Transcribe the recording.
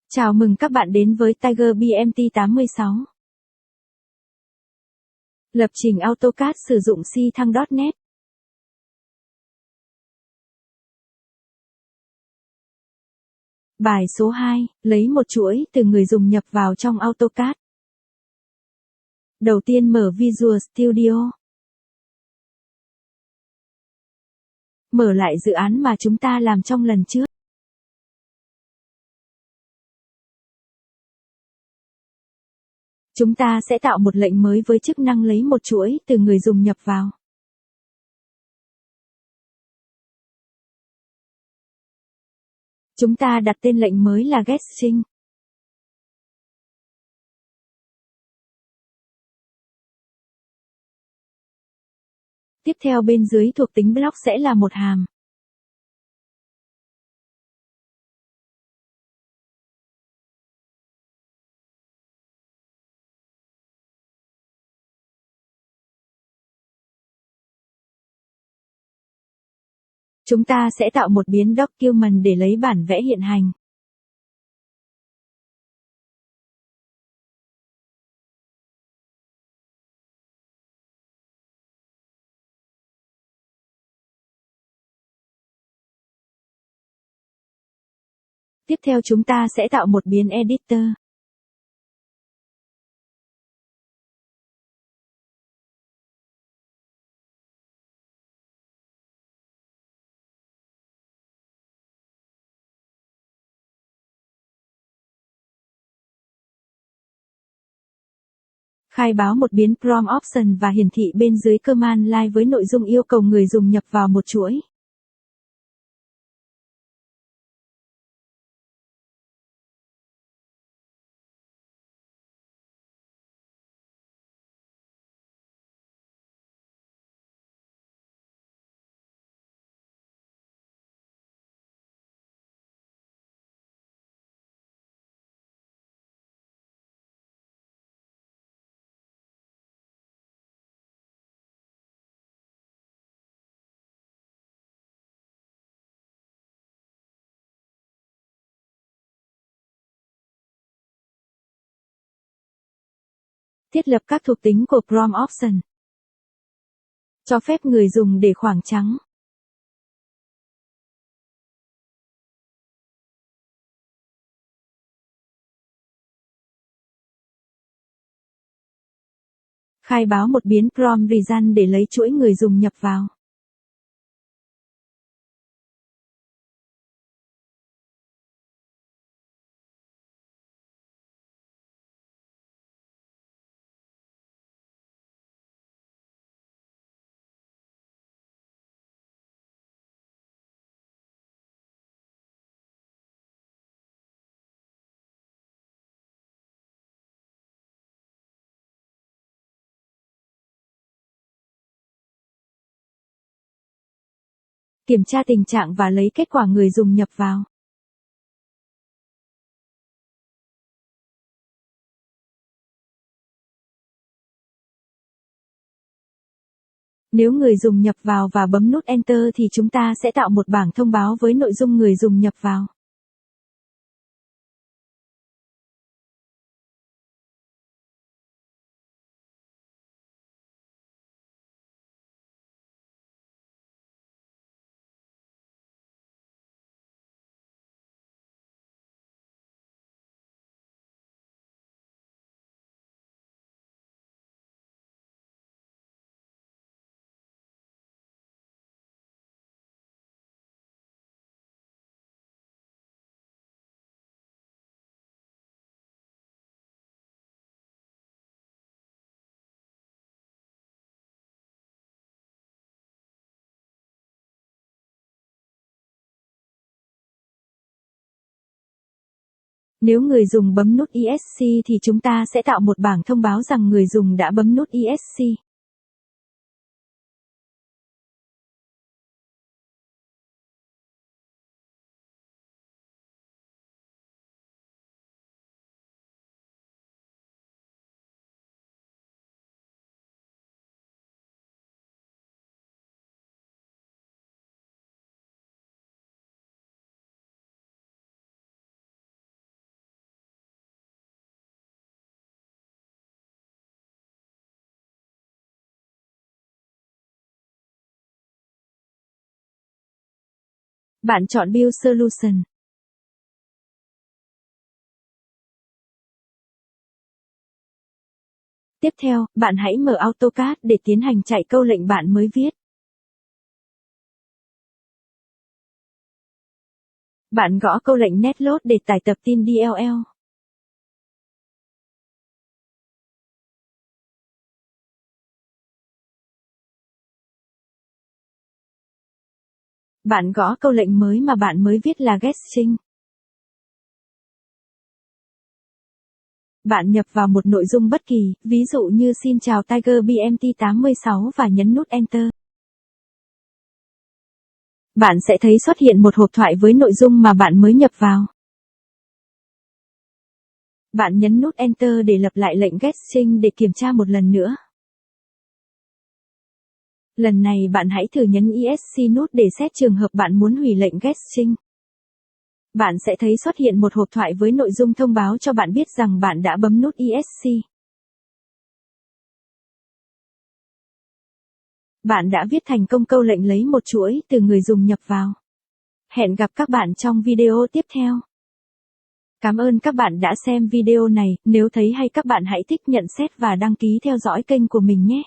Chào mừng các bạn đến với Tiger BMT 86. Lập trình AutoCAD sử dụng C-Thăng.net. Bài số 2, lấy một chuỗi từ người dùng nhập vào trong AutoCAD. Đầu tiên mở Visual Studio. Mở lại dự án mà chúng ta làm trong lần trước. Chúng ta sẽ tạo một lệnh mới với chức năng lấy một chuỗi từ người dùng nhập vào. Chúng ta đặt tên lệnh mới là getString. Tiếp theo bên dưới thuộc tính block sẽ là một hàm. Chúng ta sẽ tạo một biến document để lấy bản vẽ hiện hành. Tiếp theo chúng ta sẽ tạo một biến editor. Khai báo một biến prompt option và hiển thị bên dưới command line với nội dung yêu cầu người dùng nhập vào một chuỗi. Thiết lập các thuộc tính của prompt option. Cho phép người dùng để khoảng trắng. Khai báo một biến prompt result để lấy chuỗi người dùng nhập vào. Kiểm tra tình trạng và lấy kết quả người dùng nhập vào. Nếu người dùng nhập vào và bấm nút Enter thì chúng ta sẽ tạo một bảng thông báo với nội dung người dùng nhập vào. Nếu người dùng bấm nút ESC thì chúng ta sẽ tạo một bảng thông báo rằng người dùng đã bấm nút ESC. Bạn chọn Build Solution. Tiếp theo, bạn hãy mở AutoCAD để tiến hành chạy câu lệnh bạn mới viết. Bạn gõ câu lệnh Netload để tải tập tin DLL. Bạn gõ câu lệnh mới mà bạn mới viết là getString. Bạn nhập vào một nội dung bất kỳ, ví dụ như xin chào Tiger BMT86 và nhấn nút Enter. Bạn sẽ thấy xuất hiện một hộp thoại với nội dung mà bạn mới nhập vào. Bạn nhấn nút Enter để lặp lại lệnh getString để kiểm tra một lần nữa. Lần này bạn hãy thử nhấn ESC nút để xét trường hợp bạn muốn hủy lệnh getString. Bạn sẽ thấy xuất hiện một hộp thoại với nội dung thông báo cho bạn biết rằng bạn đã bấm nút ESC. Bạn đã viết thành công câu lệnh lấy một chuỗi từ người dùng nhập vào. Hẹn gặp các bạn trong video tiếp theo. Cảm ơn các bạn đã xem video này, nếu thấy hay các bạn hãy thích, nhận xét và đăng ký theo dõi kênh của mình nhé.